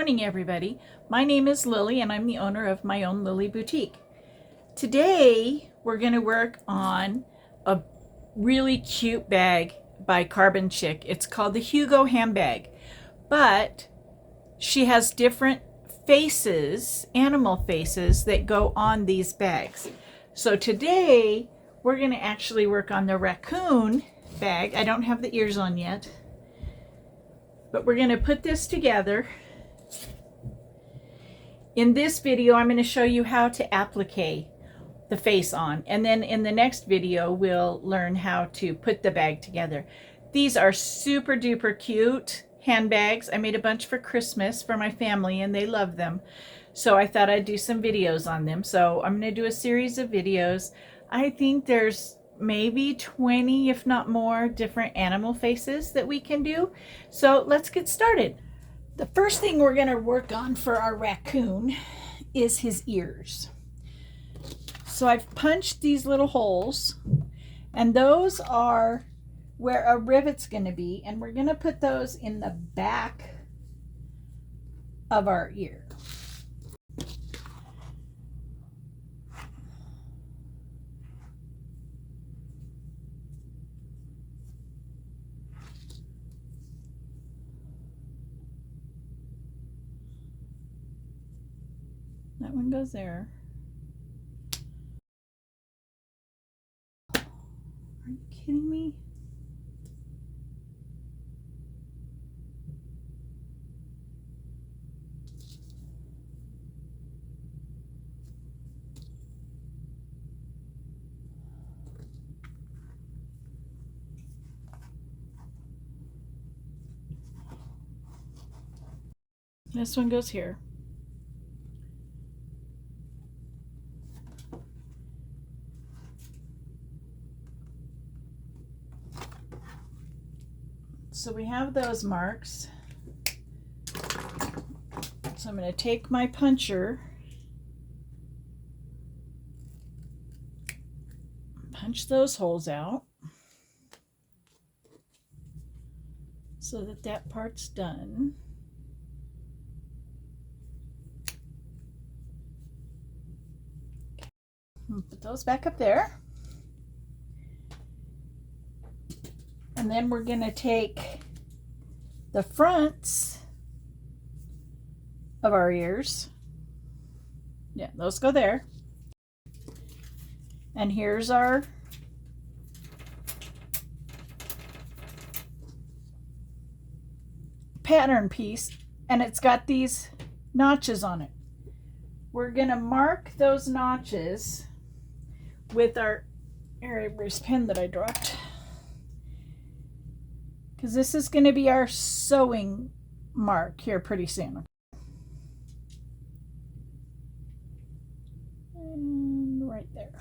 morning, everybody. My name is Lily, and I'm the owner of my own Lily Boutique. Today, we're going to work on a really cute bag by Carbon Chick. It's called the Hugo handbag, but she has different faces, animal faces, that go on these bags. So today, we're going to actually work on the raccoon bag. I don't have the ears on yet, but we're going to put this together. In this video, I'm going to show you how to applique the face on. And then in the next video, we'll learn how to put the bag together. These are super duper cute handbags. I made a bunch for Christmas for my family and they love them. So I thought I'd do some videos on them. So I'm going to do a series of videos. I think there's maybe 20, if not more, different animal faces that we can do. So let's get started. The first thing we're going to work on for our raccoon is his ears. So I've punched these little holes, and those are where a rivet's going to be, and we're going to put those in the back of our ear. That one goes there. Are you kidding me? This one goes here. So we have those marks. So I'm going to take my puncher, punch those holes out so that that part's done. Put those back up there. And then we're going to take the fronts of our ears. Yeah, those go there. And here's our pattern piece, and it's got these notches on it. We're going to mark those notches with our erase pen that I dropped, because this is going to be our sewing mark here pretty soon. And right there.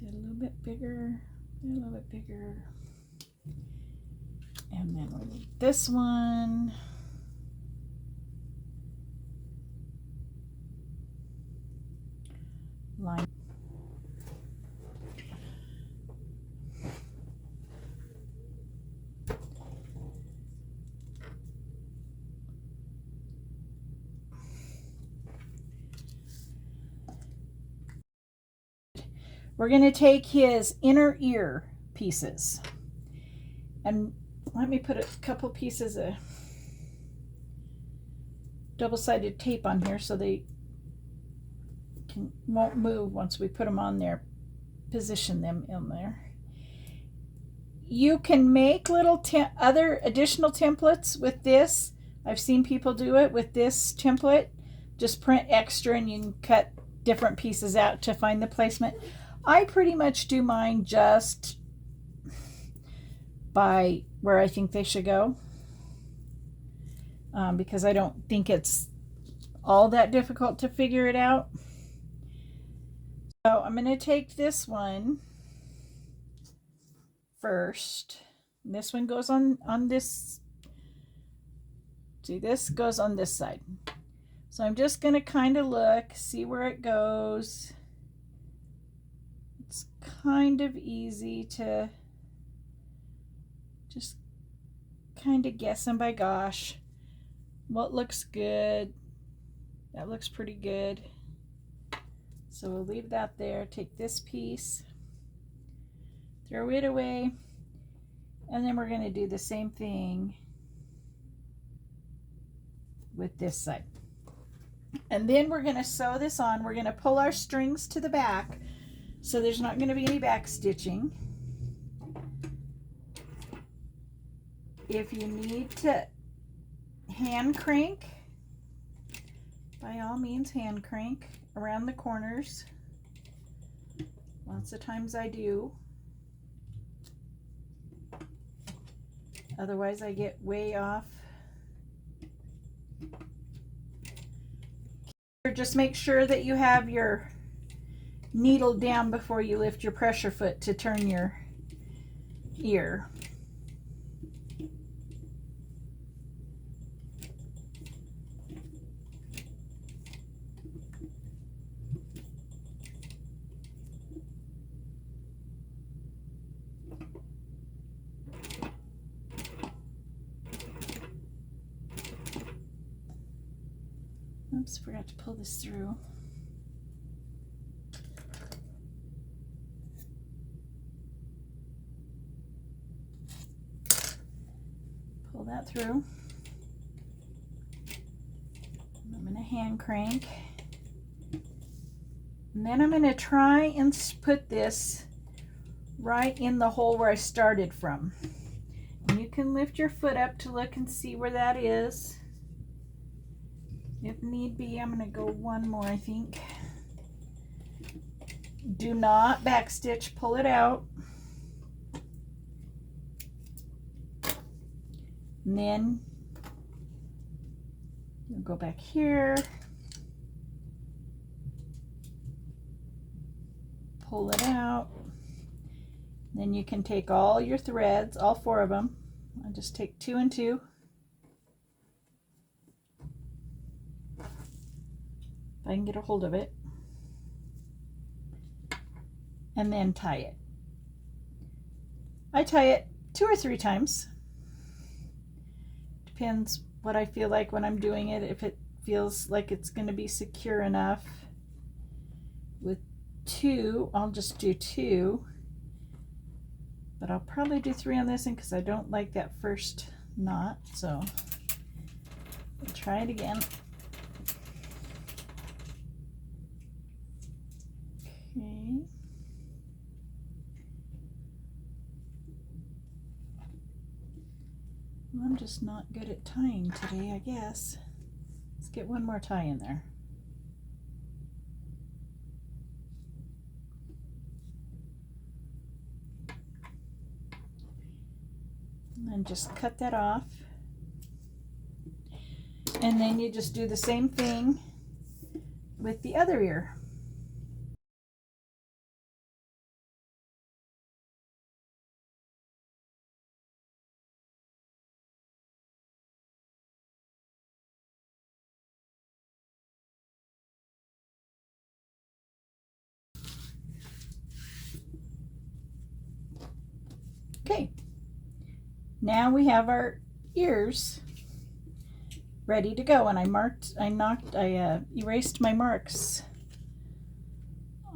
Get a little bit bigger, a little bit bigger. And then we need this one. Line. We're going to take his inner ear pieces, and let me put a couple pieces of double-sided tape on here so they won't move once we put them on there. Position them in there. You can make little other additional templates with this. I've seen people do it with this template. Just print extra and you can cut different pieces out to find the placement. I pretty much do mine just by where I think they should go, because I don't think it's all that difficult to figure it out. So I'm going to take this one first. This one goes on this. See, this goes on this side. So I'm just going to kind of look, see where it goes. It's kind of easy to just kind of guessing by gosh. What looks good? That looks pretty good. So we'll leave that there. Take this piece, throw it away, and then we're going to do the same thing with this side. And then we're going to sew this on. We're going to pull our strings to the back so there's not going to be any back stitching. If you need to hand crank, by all means hand crank around the corners. Lots of times I do. Otherwise I get way off. Just make sure that you have your needle down before you lift your pressure foot to turn your ear. Oops, forgot to pull this through. Pull that through. I'm going to hand crank. And then I'm going to try and put this right in the hole where I started from. And you can lift your foot up to look and see where that is. If need be, I'm going to go one more, I think. Do not backstitch, pull it out. And then you'll go back here, pull it out. Then you can take all your threads, all 4 of them. I just take 2 and 2. If I can get a hold of it. And then tie it. I tie it 2 or 3 times. Depends what I feel like when I'm doing it. If it feels like it's going to be secure enough. With 2, I'll just do 2. But I'll probably do 3 on this one because I don't like that first knot. So I'll try it again. Okay. Well, I'm just not good at tying today, I guess. Let's get one more tie in there. And then just cut that off. And then you just do the same thing with the other ear. Okay, now we have our ears ready to go, and I erased my marks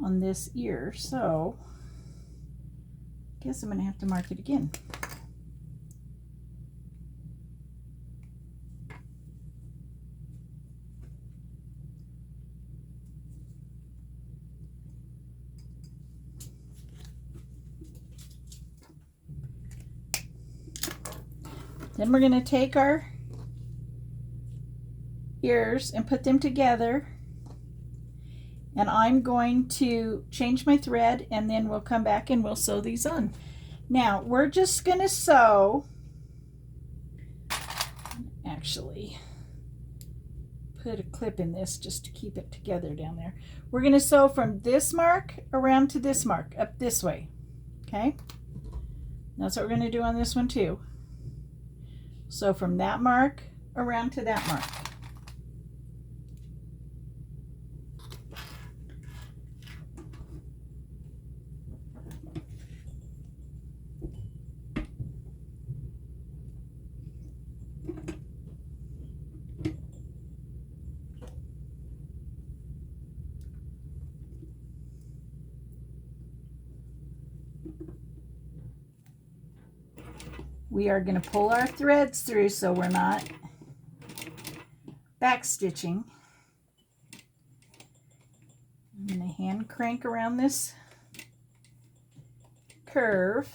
on this ear, so I guess I'm going to have to mark it again. Then we're going to take our ears and put them together, and I'm going to change my thread, and then we'll come back and we'll sew these on. Now we're just going to sew, actually put a clip in this just to keep it together down there. We're going to sew from this mark around to this mark, up this way. Okay, that's what we're going to do on this one too. So from that mark around to that mark. we are going to pull our threads through so we're not back stitching. I'm going to hand crank around this curve.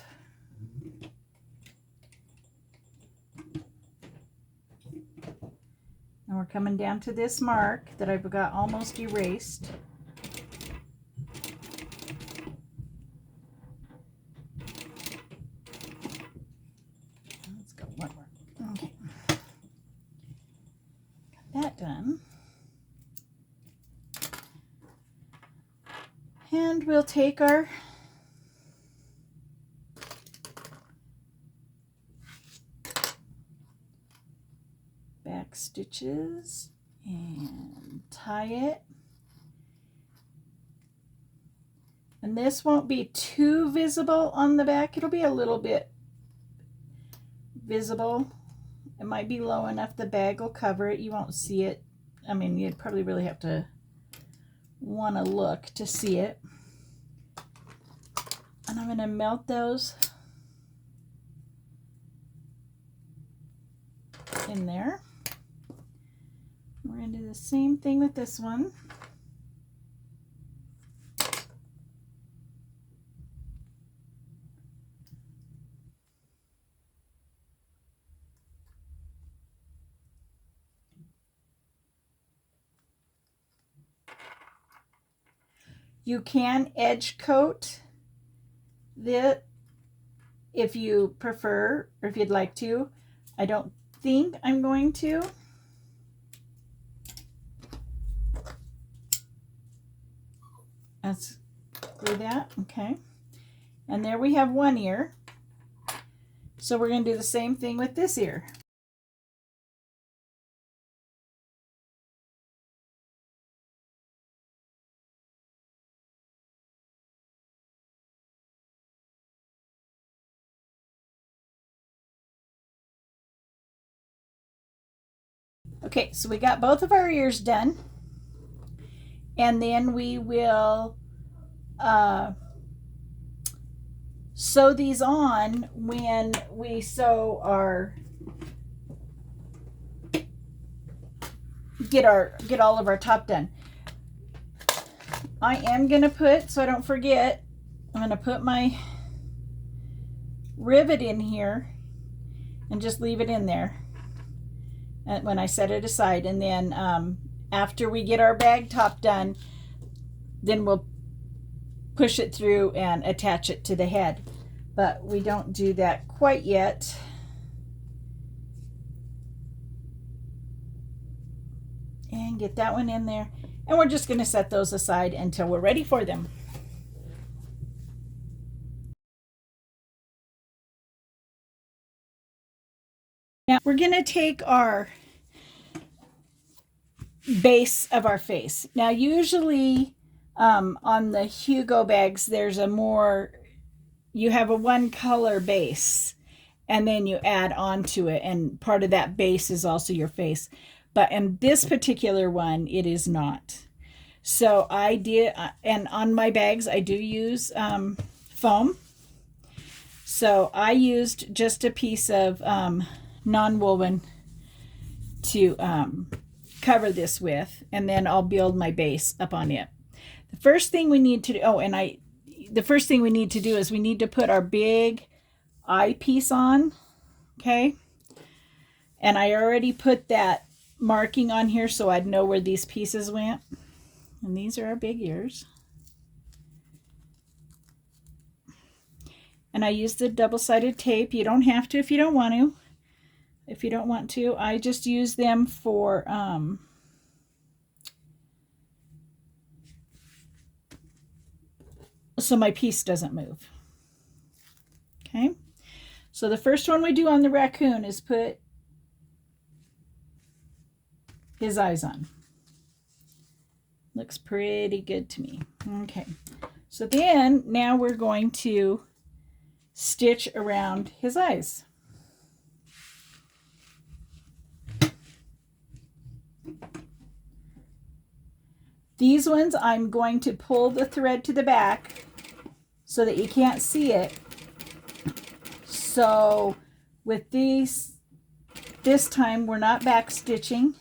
And we're coming down to this mark that I've got almost erased. Let's go one more. Okay. Got that done. And we'll take our back stitches and tie it. And this won't be too visible on the back. It'll be a little bit visible. It might be low enough the bag will cover it. You won't see it. I mean, you'd probably really have to want to look to see it. And I'm going to melt those in there. We're going to do the same thing with this one. You can edge coat this if you prefer, or if you'd like to. I don't think I'm going to. Let's glue that, okay. And there we have one ear. So we're going to do the same thing with this ear. Okay, so we got both of our ears done. And then we will sew these on when we sew our get all of our top done. I am gonna put, so I don't forget, I'm gonna put my rivet in here and just leave it in there when I set it aside. And then after we get our bag top done, then we'll push it through and attach it to the head. But we don't do that quite yet. And get that one in there. And we're just going to set those aside until we're ready for them. Now we're going to take our base of our face. Now usually on the Hugo bags there's a more, you have a one color base and then you add on to it, and part of that base is also your face. But in this particular one it is not. So I did, and on my bags I do use foam. So I used just a piece of non-woven to cover this with, and then I'll build my base up on it. The first thing we need to do, the first thing we need to do is we need to put our big eyepiece on, okay? And I already put that marking on here so I'd know where these pieces went. And these are our big ears. And I use the double-sided tape. You don't have to if you don't want to. If you don't want to, I just use them for so my piece doesn't move. Okay, so the first one we do on the raccoon is put his eyes on. Looks pretty good to me. Okay, so then now we're going to stitch around his eyes. These ones I'm going to pull the thread to the back so that you can't see it. So With these, this time we're not back stitching,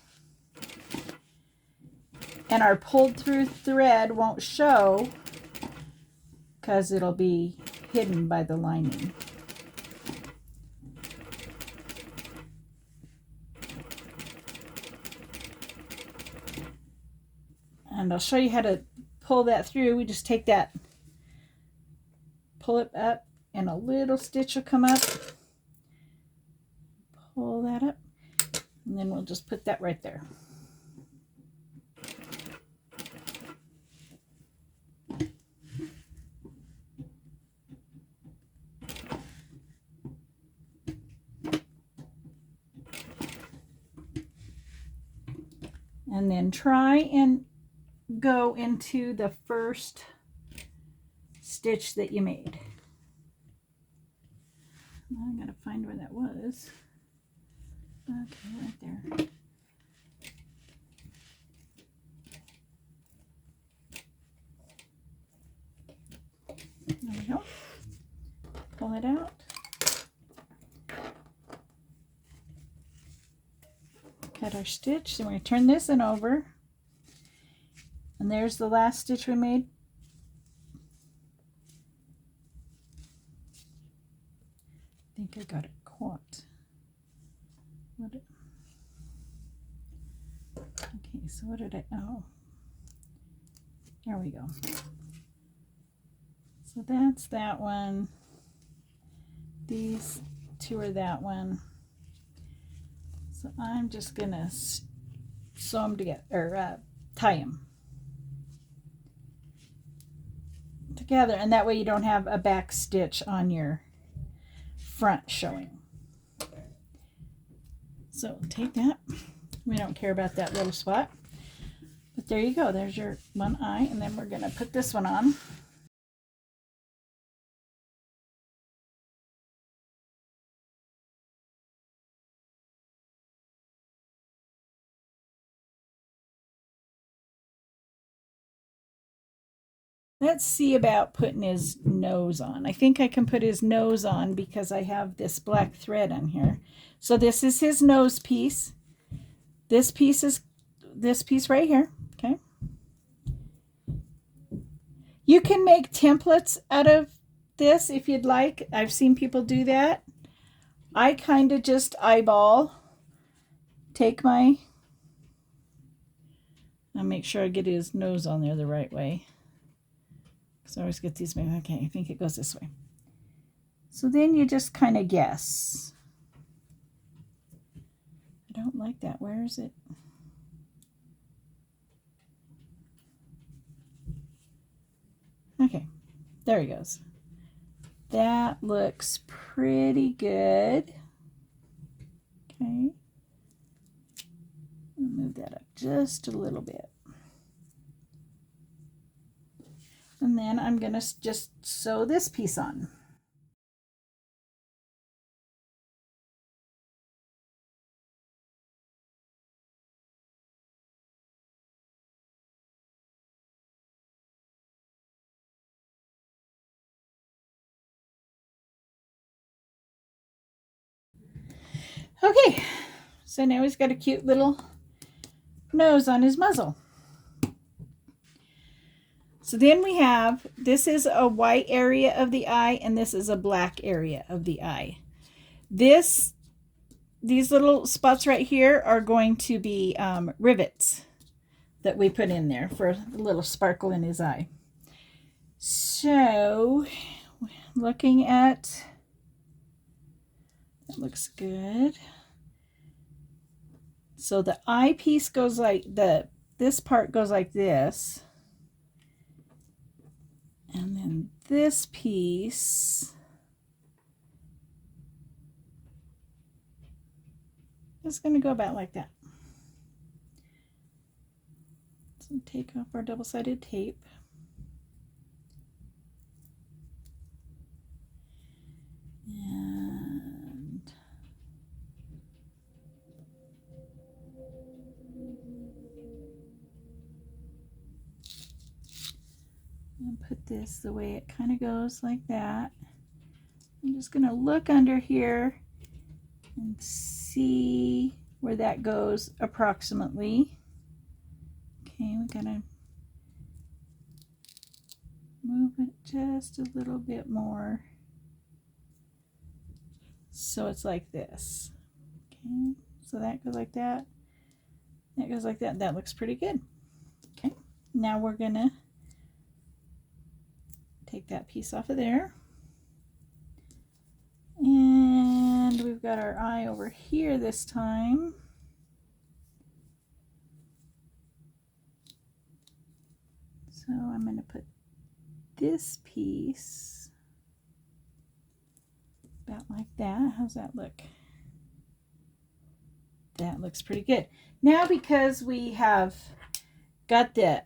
and our pulled through thread won't show because it'll be hidden by the lining. And I'll show you how to pull that through. We just take that, pull it up, and a little stitch will come up. Pull that up, and then we'll just put that right there. And then try and go into the first stitch that you made. I gotta find where that was. Okay, right there. There we go. Pull it out. Cut our stitch. Then we're going to turn this one over. And there's the last stitch we made. I think I got it caught. Okay, so what did I, oh, there we go. So that's that one. These two are that one. So I'm just gonna sew them together, or tie them together, and that way you don't have a back stitch on your front showing. So take that. We don't care about that little spot, but there you go. There's your one eye, and then we're gonna put this one on. Let's see about putting his nose on. I think I can put his nose on because I have this black thread on here. So this is his nose piece. This piece is this piece right here. Okay. You can make templates out of this if you'd like. I've seen people do that. I kind of just eyeball. Take my, I'll make sure I get his nose on there the right way. So I always get these made. Okay, I think it goes this way. So then you just kind of guess. I don't like that. Where is it? Okay, there he goes. That looks pretty good. Okay. I'll move that up just a little bit. And then I'm going to just sew this piece on. Okay, so now he's got a cute little nose on his muzzle. So then we have, this is a white area of the eye, and this is a black area of the eye. These little spots right here are going to be rivets that we put in there for a little sparkle in his eye. So looking at, that looks good. So the eye piece goes like this part goes like this. And then this piece is going to go about like that. So take off our double-sided tape. And put this the way it kind of goes like that. I'm just going to look under here and see where that goes approximately. Okay, we gotta move it just a little bit more. So it's like this. Okay, so that goes like that. That goes like that. That looks pretty good. Okay, now we're gonna take that piece off of there. And we've got our eye over here this time. So I'm going to put this piece about like that. How's that look? That looks pretty good. Now, because we have got the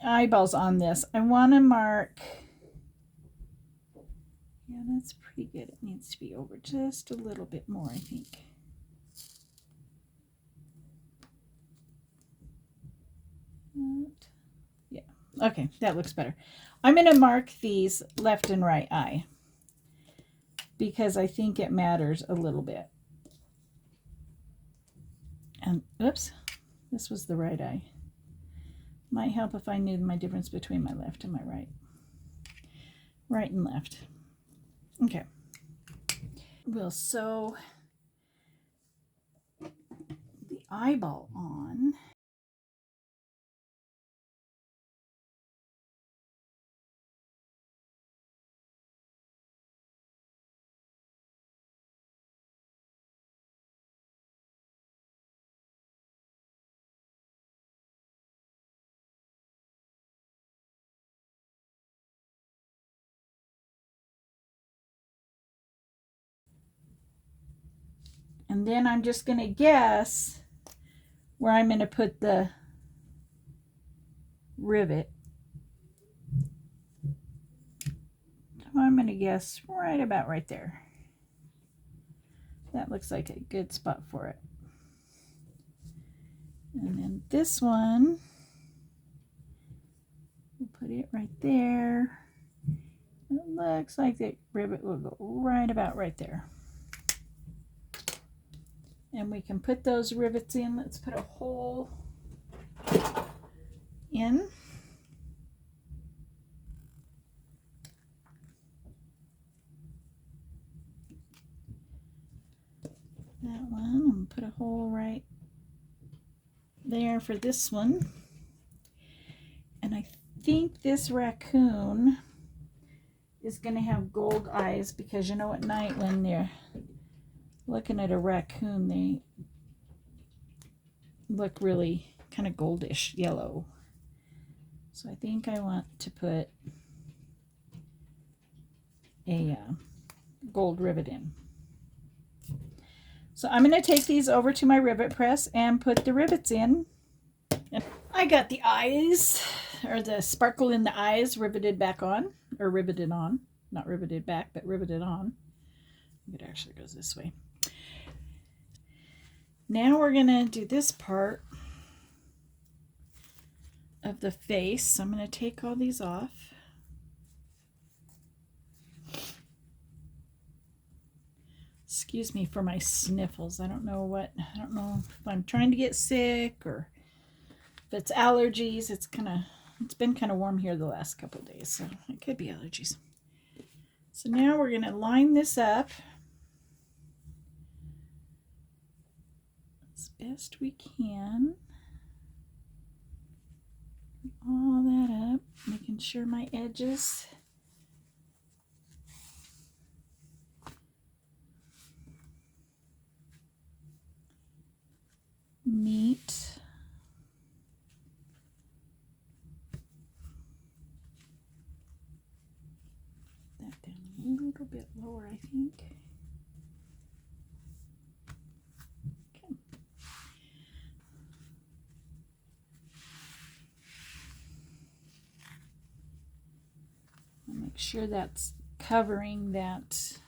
eyeballs on this, I want to mark. Yeah, that's pretty good. It needs to be over just a little bit more, I think. Yeah, okay, that looks better. I'm going to mark these left and right eye because I think it matters a little bit. And oops, this was the right eye. Might help if I knew my difference between my left and my right. Right and left. Okay. We'll sew the eyeball on. And then I'm just going to guess where I'm going to put the rivet. So I'm going to guess right about right there. That looks like a good spot for it. And then this one, we'll put it right there. It looks like the rivet will go right about right there. And we can put those rivets in. Let's put a hole in. That one, I'm going to put a hole right there for this one. And I think this raccoon is going to have gold eyes because, you know, at night when they're looking at a raccoon, they look really kind of goldish yellow. So I think I want to put a gold rivet in. So I'm going to take these over to my rivet press and put the rivets in. I got the eyes, or the sparkle in the eyes, riveted back on, or riveted on. Not riveted back, but riveted on. It actually goes this way. Now we're going to do this part of the face. So I'm going to take all these off. Excuse me for my sniffles. I don't know if I'm trying to get sick or if it's allergies. It's been kind of warm here the last couple of days, so it could be allergies. So now we're going to line this up as best we can. All that up, making sure my edges meet. That down a little bit lower, I think. Okay. I'll make sure that's covering that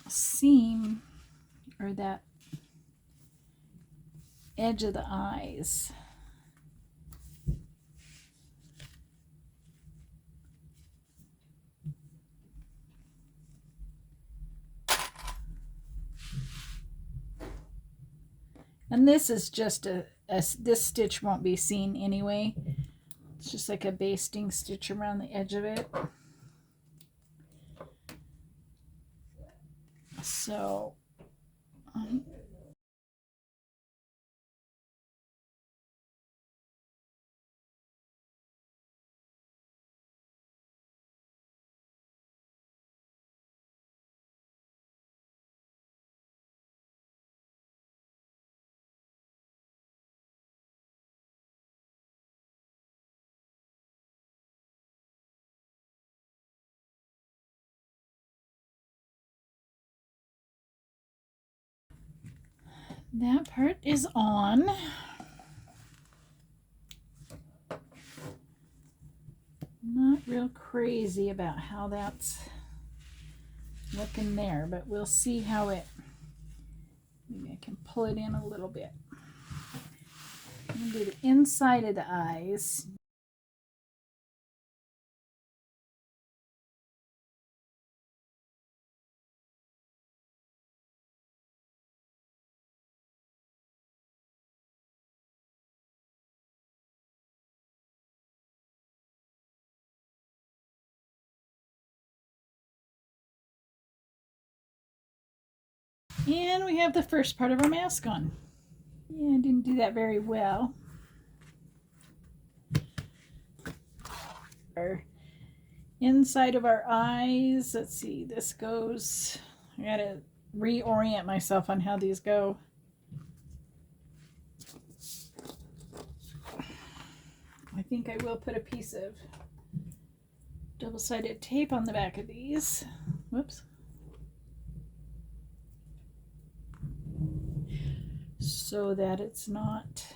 seam or that edge of the eyes. And this is just this stitch won't be seen anyway. It's just like a basting stitch around the edge of it. So that part is on. Not real crazy about how that's looking there, but we'll see how it, maybe I can pull it in a little bit. I'm going to do the inside of the eyes. And we have the first part of our mask on. Yeah, I didn't do that very well. Our inside of our eyes, let's see, this goes, I gotta reorient myself on how these go. I think I will put a piece of double-sided tape on the back of these. Whoops. So that it's not,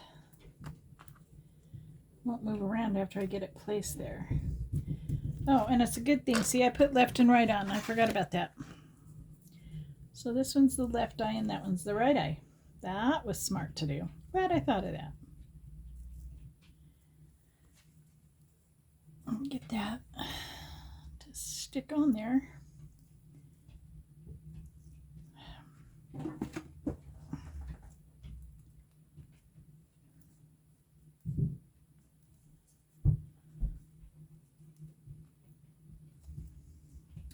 won't move around after I get it placed there. Oh, and it's a good thing. See, I put left and right on. I forgot about that. So this one's the left eye and that one's the right eye. That was smart to do. Glad I thought of that. I'll get that to stick on there.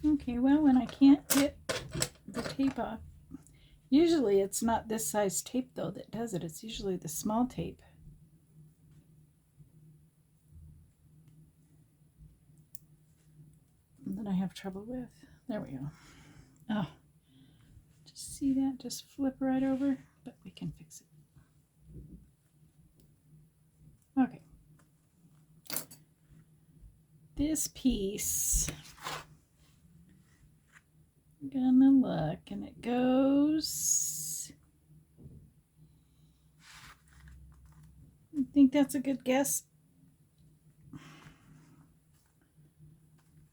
Okay, well, when I can't get the tape off, usually it's not this size tape though that does it. It's usually the small tape. That I have trouble with. There we go. Oh, just see that? Just flip right over, but we can fix it. Okay. This piece, I'm gonna look, and it goes, I think that's a good guess.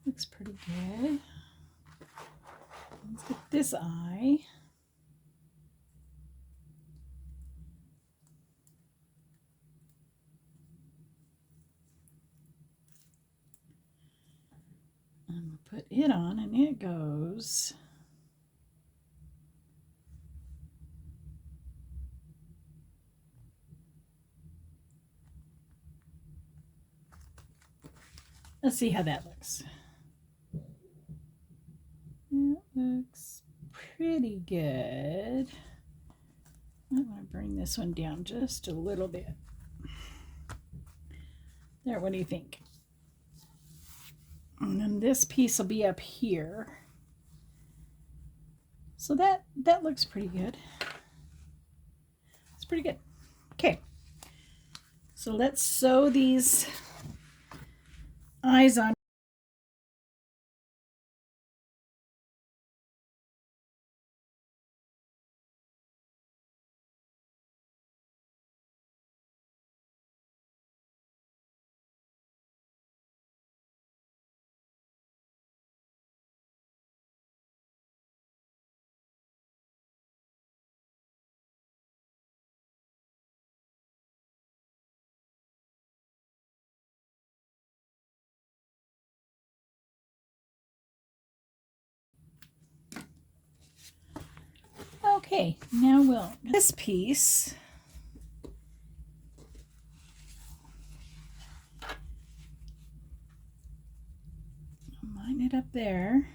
Looks pretty good. Let's get this eye. I'm gonna put it on, and it goes. Let's see how that looks. That looks pretty good. I'm going to bring this one down just a little bit. There, what do you think? And then this piece will be up here. So that looks pretty good. It's pretty good. Okay. So let's sew these eyes on. Okay, now we'll this piece. tighten it up there.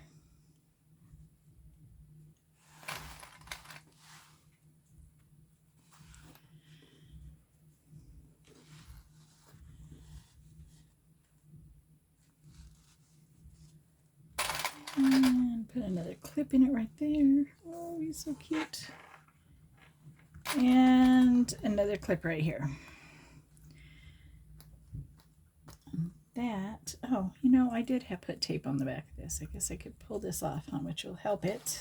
And put another clip in it right there. Oh, he's so cute. And another clip right here. That, oh, you know, I did have put tape on the back of this. I guess I could pull this off, which will help it.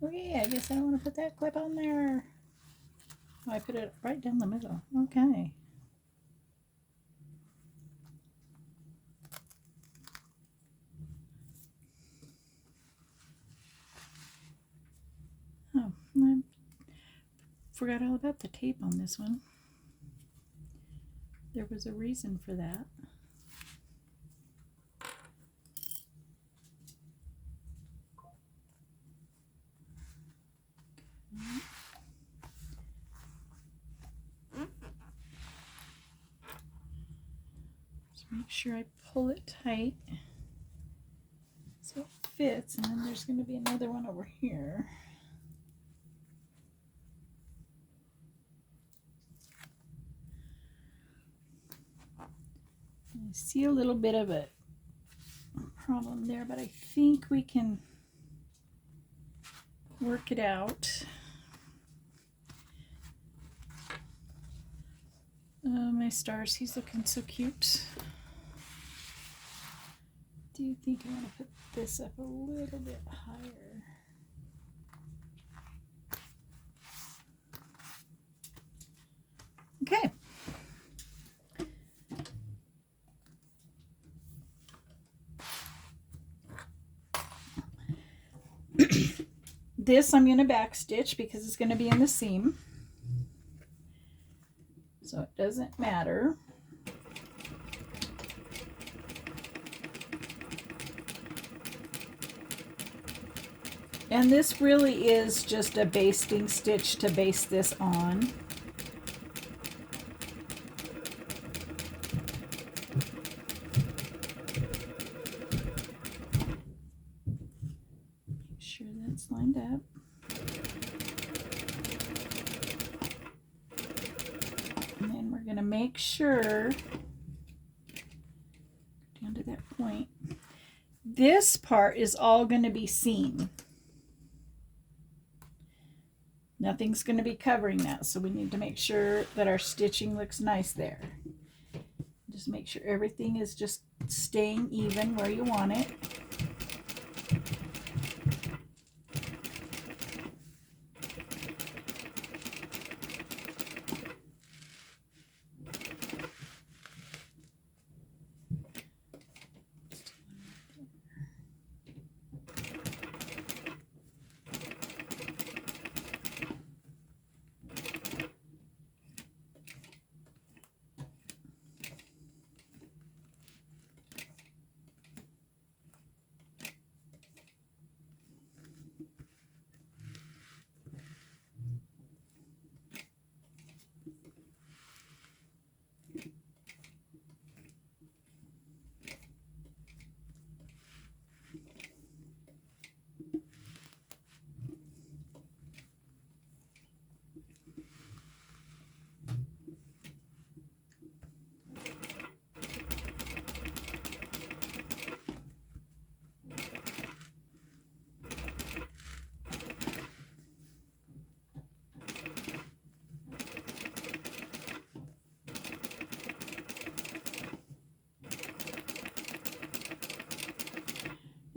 Okay, I guess I don't want to put that clip on there. Oh, I put it right down the middle. Okay. Oh, I forgot all about the tape on this one. There was a reason for that. Just make sure I pull it tight so it fits, and then there's going to be another one over here. I see a little bit of a problem there, but I think we can work it out. Oh, my stars, he's looking so cute. Do you think I want to put this up a little bit higher? Okay. This I'm going to back stitch because it's going to be in the seam, so it doesn't matter. And this really is just a basting stitch to base this on. Make sure that's lined up. And then we're going to make sure, down to that point, this part is all going to be seam. Nothing's going to be covering that, so we need to make sure that our stitching looks nice there. Just make sure everything is just staying even where you want it.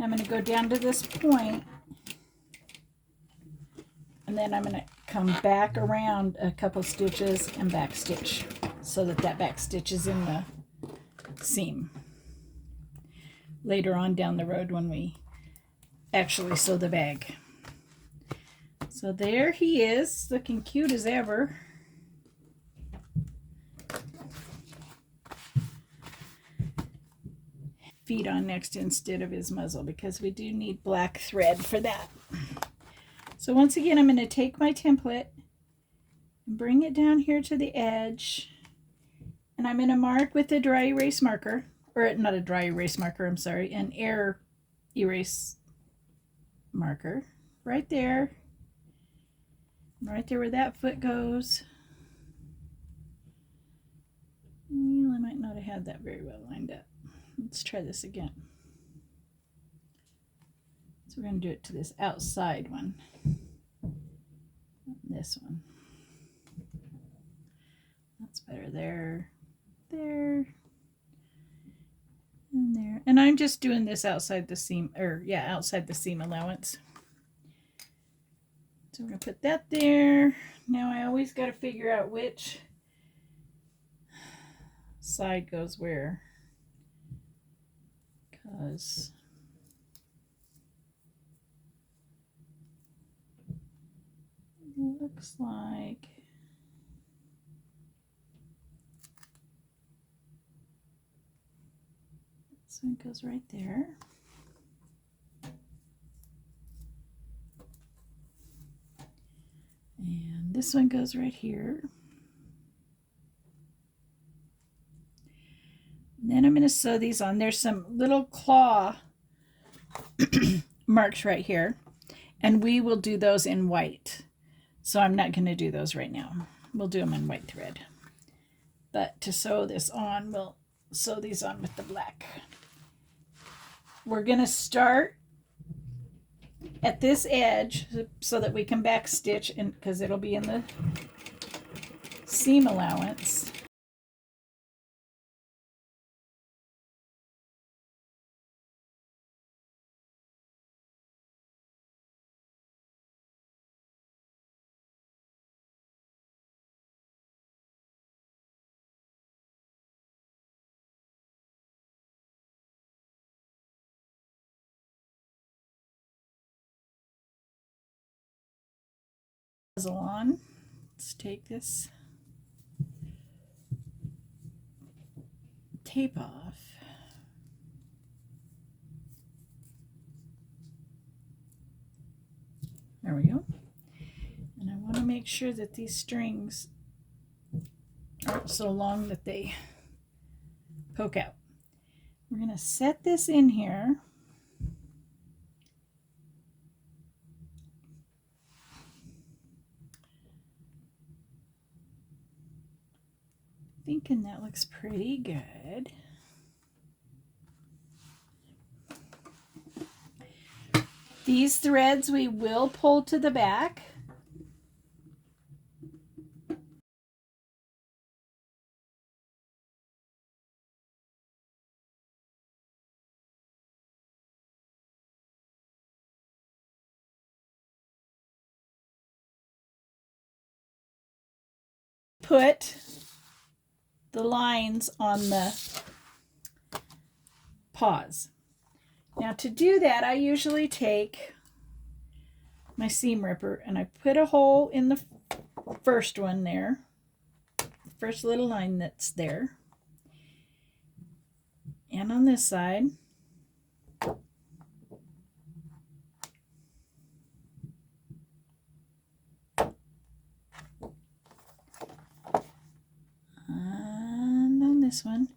I'm going to go down to this point, and then I'm going to come back around a couple stitches and back stitch so that that back stitch is in the seam later on down the road when we actually sew the bag. So there he is, looking cute as ever. Feet on next instead of his muzzle because we do need black thread for that. So once again, I'm going to take my template and bring it down here to the edge And I'm going to mark with a dry erase marker, or not a dry erase marker, I'm sorry, an air erase marker right there where that foot goes. Well, I might not have had that very well lined up. Let's try this again. So we're going to do it to this outside one. This one. That's better there, there, and there. And I'm just doing this outside the seam, or yeah, outside the seam allowance. So we're going to put that there. Now I always got to figure out which side goes where, because it looks like this one goes right there. And this one goes right here. And then I'm going to sew these on. There's some little claw marks right here, and we will do those in white. So I'm not going to do those right now. We'll do them in white thread. But to sew this on, we'll sew these on with the black. We're going to start at this edge so that we can back stitch, because it'll be in the seam allowance. On. Let's take this tape off. There we go. And I want to make sure that these strings aren't so long that they poke out. We're going to set this in here. Thinking that looks pretty good. These threads we will pull to the back. Put the lines on the paws. Now to do that, I usually take my seam ripper and I put a hole in the first one there, first little line that's there, and on this side. And on this one.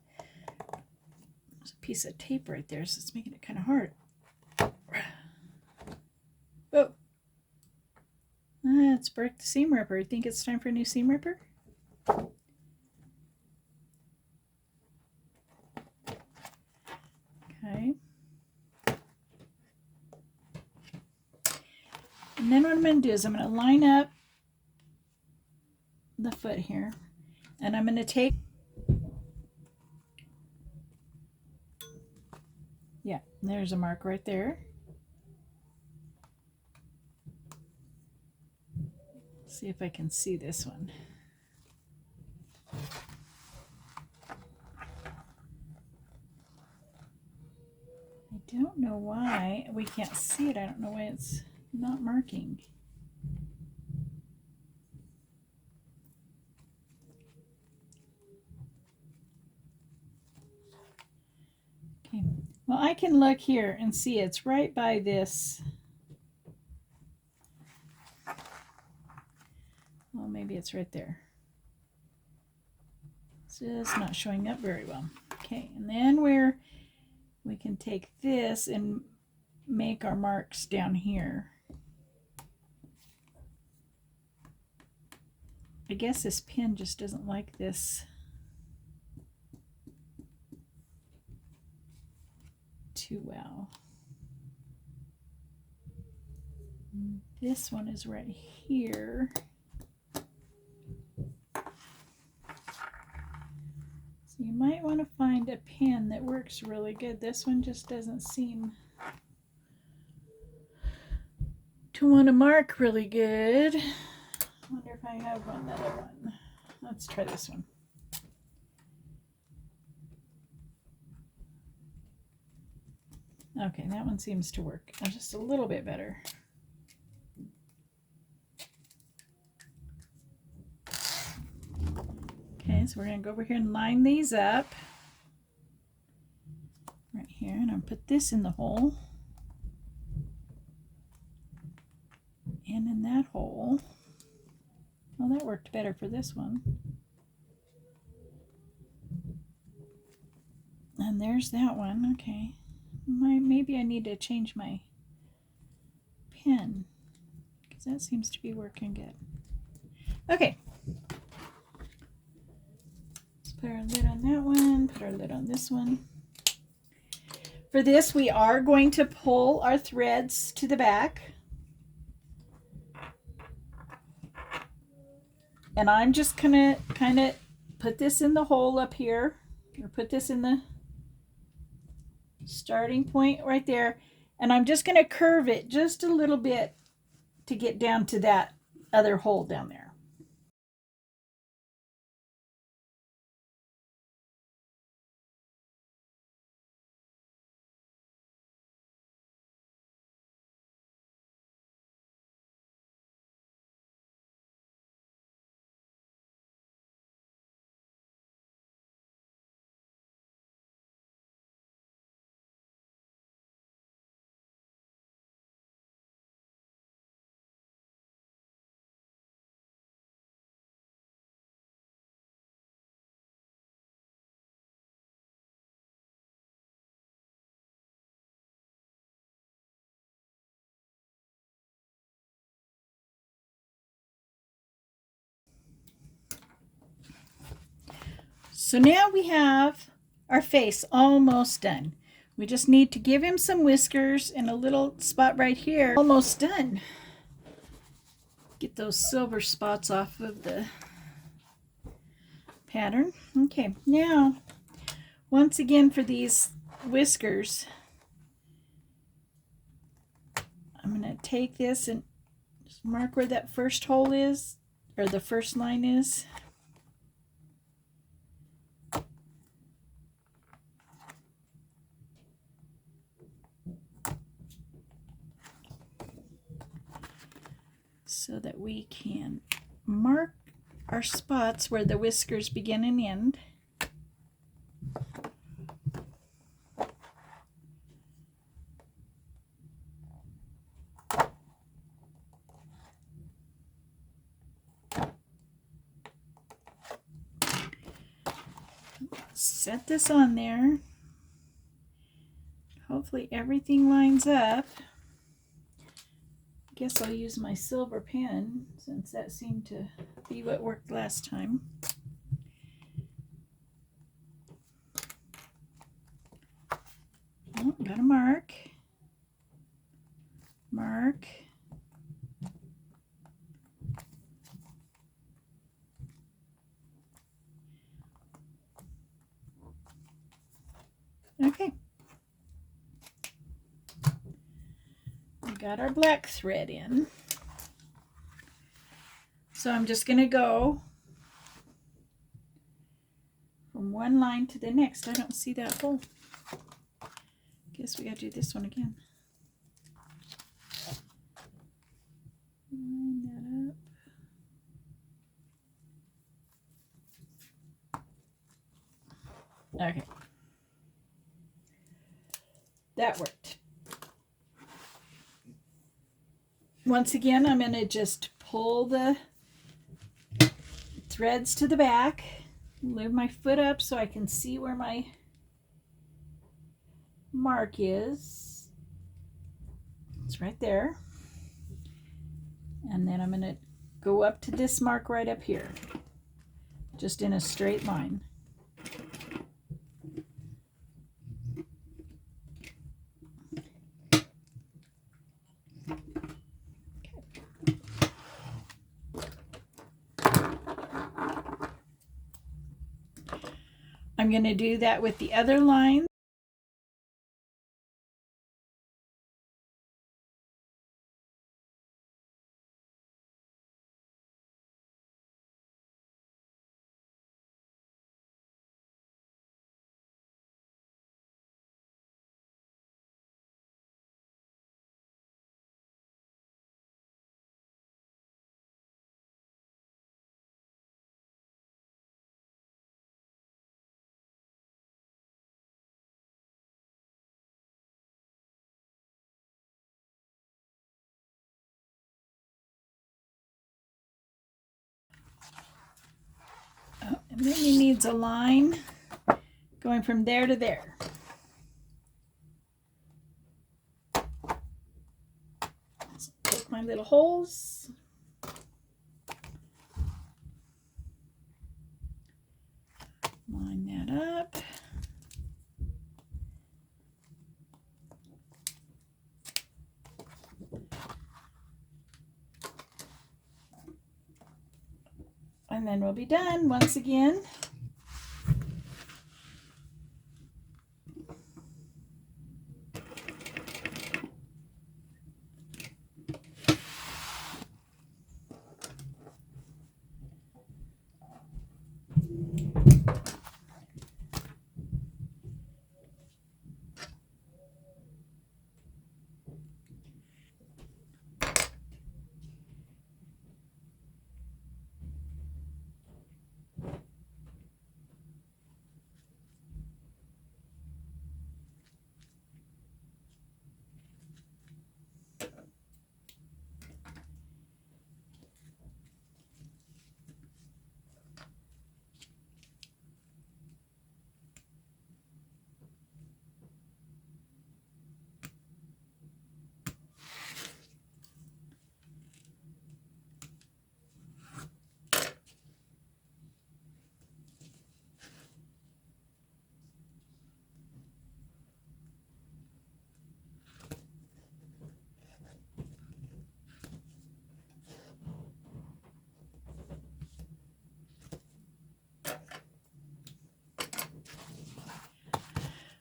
There's a piece of tape right there, so it's making it kind of hard. Oh, it's broke the seam ripper. You think it's time for a new seam ripper? Okay. And then what I'm going to do is I'm going to line up the foot here, and I'm going to take, yeah, there's a mark right there. See if I can see this one. I don't know why we can't see it. I don't know why it's not marking. Okay, well, I can look here and see it's right by this. Well, maybe it's right there. Let's Just not showing up very well. Okay, and then we can take this and make our marks down here. I guess this pen just doesn't like this too well. This one is right here. So you might want to find a pen that works really good. This one just doesn't seem to want to mark really good. I wonder if I have another one. Let's try this one. Okay, that one seems to work just a little bit better. Okay, so we're going to go over here and line these up right here, and I'll put this in the hole and in that hole. Well, that worked better for this one. And there's that one. Okay, maybe I need to change my pen because that seems to be working good. Okay. Put our lid on that one, put our lid on this one. For this, we are going to pull our threads to the back. And I'm just gonna kind of put this in the hole up here, or put this in the starting point right there. And I'm just gonna curve it just a little bit to get down to that other hole down there. So now we have our face almost done. We just need to give him some whiskers and a little spot right here. Almost done. Get those silver spots off of the pattern. Okay, now once again for these whiskers, I'm going to take this and just mark where that first hole is, or the first line is. So that we can mark our spots where the whiskers begin and end. Set this on there. Hopefully everything lines up. I guess I'll use my silver pen since that seemed to be what worked last time. Oh, got a mark. Mark. Okay. We got our black thread in. So I'm just going to go from one line to the next. I don't see that hole. Guess we got to do this one again. Line that up. Okay. That worked. Once again, I'm going to just pull the threads to the back Lift my foot up so I can see where my mark is. It's right there. And then I'm going to go up to this mark right up here, just in a straight line. I'm going to do that with the other line. Oh, and then he needs a line going from there to there. So take my little holes. Line that up. And then we'll be done once again.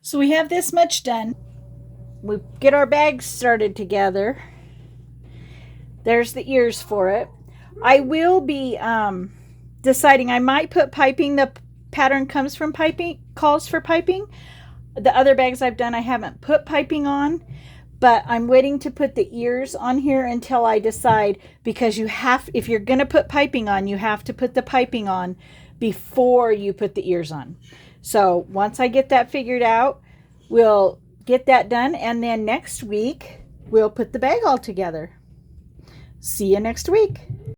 So we have this much done. We get our bags started together. There's the ears for it. I will be deciding, I might put piping. The pattern comes from piping, calls for piping. The other bags I've done, I haven't put piping on, but I'm waiting to put the ears on here until I decide, because you have, if you're going to put piping on, you have to put the piping on before you put the ears on. So once I get that figured out, we'll get that done, and then next week we'll put the bag all together. See you next week.